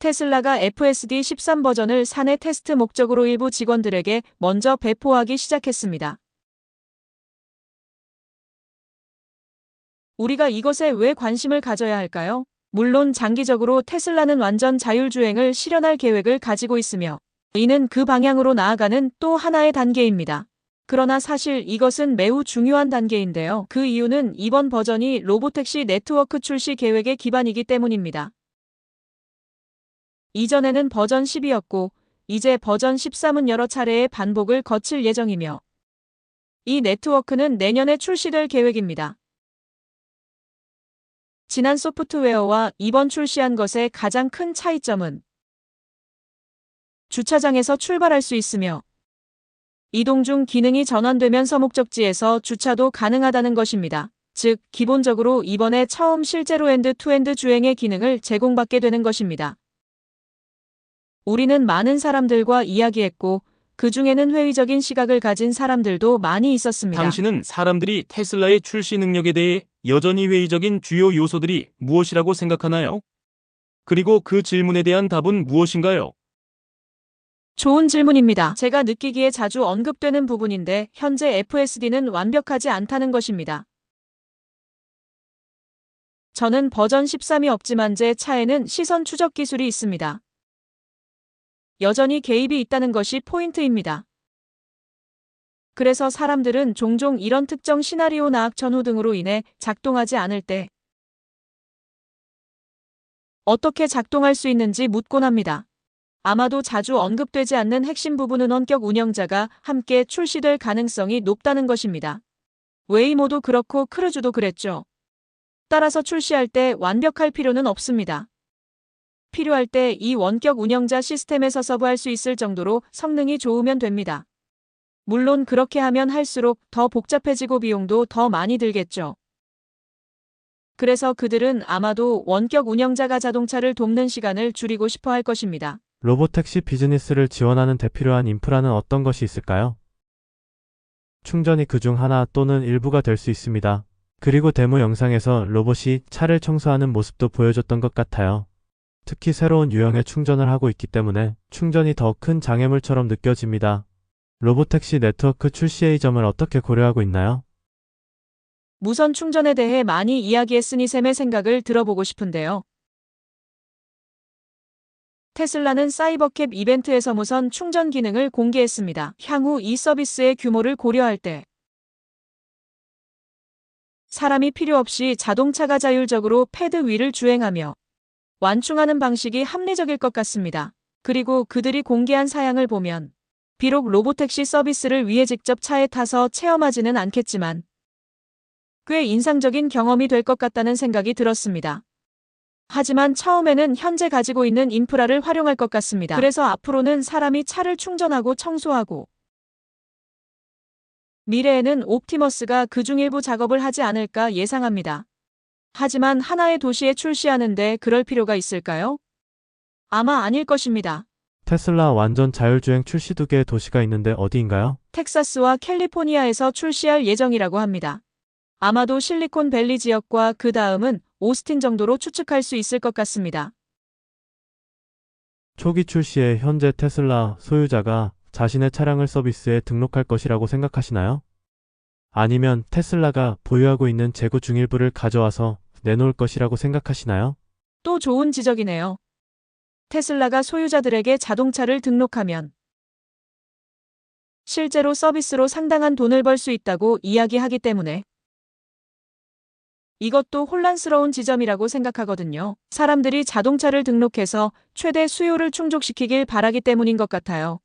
테슬라가 FSD 13 버전을 사내 테스트 목적으로 일부 직원들에게 먼저 배포하기 시작했습니다. 우리가 이것에 왜 관심을 가져야 할까요? 물론 장기적으로 테슬라는 완전 자율주행을 실현할 계획을 가지고 있으며 이는 그 방향으로 나아가는 또 하나의 단계입니다. 그러나 사실 이것은 매우 중요한 단계인데요. 그 이유는 이번 버전이 로보택시 네트워크 출시 계획의 기반이기 때문입니다. 이전에는 버전 10이었고 이제 버전 13은 여러 차례의 반복을 거칠 예정이며 이 네트워크는 내년에 출시될 계획입니다. 지난 소프트웨어와 이번 출시한 것의 가장 큰 차이점은 주차장에서 출발할 수 있으며 이동 중 기능이 전환되면서 목적지에서 주차도 가능하다는 것입니다. 즉, 기본적으로 이번에 처음 실제로 엔드-투엔드 주행의 기능을 제공받게 되는 것입니다. 우리는 많은 사람들과 이야기했고 그 중에는 회의적인 시각을 가진 사람들도 많이 있었습니다. 당신은 사람들이 테슬라의 출시 능력에 대해 여전히 회의적인 주요 요소들이 무엇이라고 생각하나요? 그리고 그 질문에 대한 답은 무엇인가요? 좋은 질문입니다. 제가 느끼기에 자주 언급되는 부분인데 현재 FSD는 완벽하지 않다는 것입니다. 저는 버전 13이 없지만 제 차에는 시선 추적 기술이 있습니다. 여전히 개입이 있다는 것이 포인트입니다. 그래서 사람들은 종종 이런 특정 시나리오나 악천후 등으로 인해 작동하지 않을 때 어떻게 작동할 수 있는지 묻곤 합니다. 아마도 자주 언급되지 않는 핵심 부분은 원격 운영자가 함께 출시될 가능성이 높다는 것입니다. 웨이모도 그렇고 크루즈도 그랬죠. 따라서 출시할 때 완벽할 필요는 없습니다. 필요할 때 이 원격 운영자 시스템에서 서브할 수 있을 정도로 성능이 좋으면 됩니다. 물론 그렇게 하면 할수록 더 복잡해지고 비용도 더 많이 들겠죠. 그래서 그들은 아마도 원격 운영자가 자동차를 돕는 시간을 줄이고 싶어 할 것입니다. 로보택시 비즈니스를 지원하는 데 필요한 인프라는 어떤 것이 있을까요? 충전이 그중 하나 또는 일부가 될 수 있습니다. 그리고 데모 영상에서 로봇이 차를 청소하는 모습도 보여줬던 것 같아요. 특히 새로운 유형의 충전을 하고 있기 때문에 충전이 더 큰 장애물처럼 느껴집니다. 로보택시 네트워크 출시의 점을 어떻게 고려하고 있나요? 무선 충전에 대해 많이 이야기했으니 샘의 생각을 들어보고 싶은데요. 테슬라는 사이버캡 이벤트에서 무선 충전 기능을 공개했습니다. 향후 이 서비스의 규모를 고려할 때 사람이 필요 없이 자동차가 자율적으로 패드 위를 주행하며 완충하는 방식이 합리적일 것 같습니다. 그리고 그들이 공개한 사양을 보면 비록 로보택시 서비스를 위해 직접 차에 타서 체험하지는 않겠지만 꽤 인상적인 경험이 될 것 같다는 생각이 들었습니다. 하지만 처음에는 현재 가지고 있는 인프라를 활용할 것 같습니다. 그래서 앞으로는 사람이 차를 충전하고 청소하고 미래에는 옵티머스가 그중 일부 작업을 하지 않을까 예상합니다. 하지만 하나의 도시에 출시하는데 그럴 필요가 있을까요? 아마 아닐 것입니다. 테슬라 완전 자율주행 출시 2개의 도시가 있는데 어디인가요? 텍사스와 캘리포니아에서 출시할 예정이라고 합니다. 아마도 실리콘밸리 지역과 그 다음은 오스틴 정도로 추측할 수 있을 것 같습니다. 초기 출시에 현재 테슬라 소유자가 자신의 차량을 서비스에 등록할 것이라고 생각하시나요? 아니면 테슬라가 보유하고 있는 재고 중 일부를 가져와서 내놓을 것이라고 생각하시나요? 또 좋은 지적이네요. 테슬라가 소유자들에게 자동차를 등록하면 실제로 서비스로 상당한 돈을 벌 수 있다고 이야기하기 때문에 이것도 혼란스러운 지점이라고 생각하거든요. 사람들이 자동차를 등록해서 최대 수요를 충족시키길 바라기 때문인 것 같아요.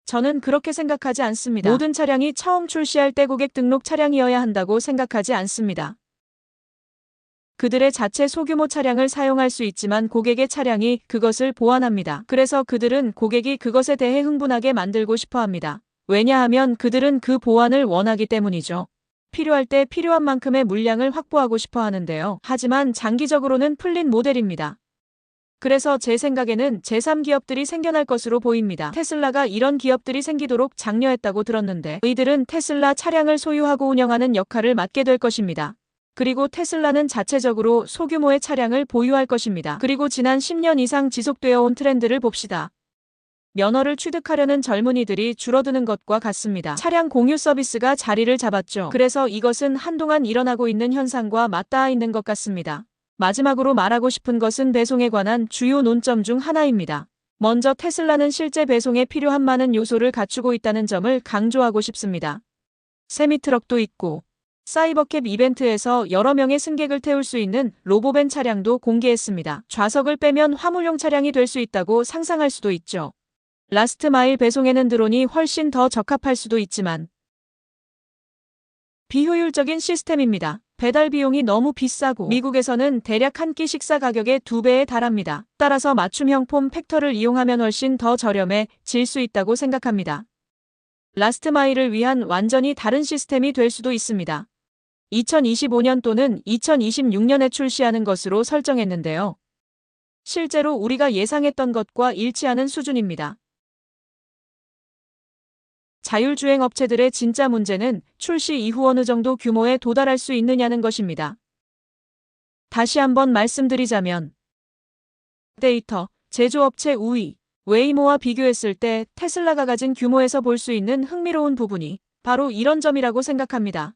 저는 그렇게 생각하지 않습니다. 모든 차량이 처음 출시할 때 고객 등록 차량이어야 한다고 생각하지 않습니다. 그들의 자체 소규모 차량을 사용할 수 있지만 고객의 차량이 그것을 보완합니다. 그래서 그들은 고객이 그것에 대해 흥분하게 만들고 싶어 합니다. 왜냐하면 그들은 그 보완을 원하기 때문이죠. 필요할 때 필요한 만큼의 물량을 확보하고 싶어 하는데요. 하지만 장기적으로는 풀린 모델입니다. 그래서 제 생각에는 제3기업들이 생겨날 것으로 보입니다. 테슬라가 이런 기업들이 생기도록 장려했다고 들었는데 이들은 테슬라 차량을 소유하고 운영하는 역할을 맡게 될 것입니다. 그리고 테슬라는 자체적으로 소규모의 차량을 보유할 것입니다. 그리고 지난 10년 이상 지속되어 온 트렌드를 봅시다. 면허를 취득하려는 젊은이들이 줄어드는 것과 같습니다. 차량 공유 서비스가 자리를 잡았죠. 그래서 이것은 한동안 일어나고 있는 현상과 맞닿아 있는 것 같습니다. 마지막으로 말하고 싶은 것은 배송에 관한 주요 논점 중 하나입니다. 먼저 테슬라는 실제 배송에 필요한 많은 요소를 갖추고 있다는 점을 강조하고 싶습니다. 세미트럭도 있고, 사이버캡 이벤트에서 여러 명의 승객을 태울 수 있는 로보밴 차량도 공개했습니다. 좌석을 빼면 화물용 차량이 될 수 있다고 상상할 수도 있죠. 라스트 마일 배송에는 드론이 훨씬 더 적합할 수도 있지만 비효율적인 시스템입니다. 배달 비용이 너무 비싸고 미국에서는 대략 한 끼 식사 가격의 2배에 달합니다. 따라서 맞춤형 폼 팩터를 이용하면 훨씬 더 저렴해 질 수 있다고 생각합니다. 라스트 마일을 위한 완전히 다른 시스템이 될 수도 있습니다. 2025년 또는 2026년에 출시하는 것으로 설정했는데요. 실제로 우리가 예상했던 것과 일치하는 수준입니다. 자율주행 업체들의 진짜 문제는 출시 이후 어느 정도 규모에 도달할 수 있느냐는 것입니다. 다시 한번 말씀드리자면 데이터, 제조업체 우위, 웨이모와 비교했을 때 테슬라가 가진 규모에서 볼 수 있는 흥미로운 부분이 바로 이런 점이라고 생각합니다.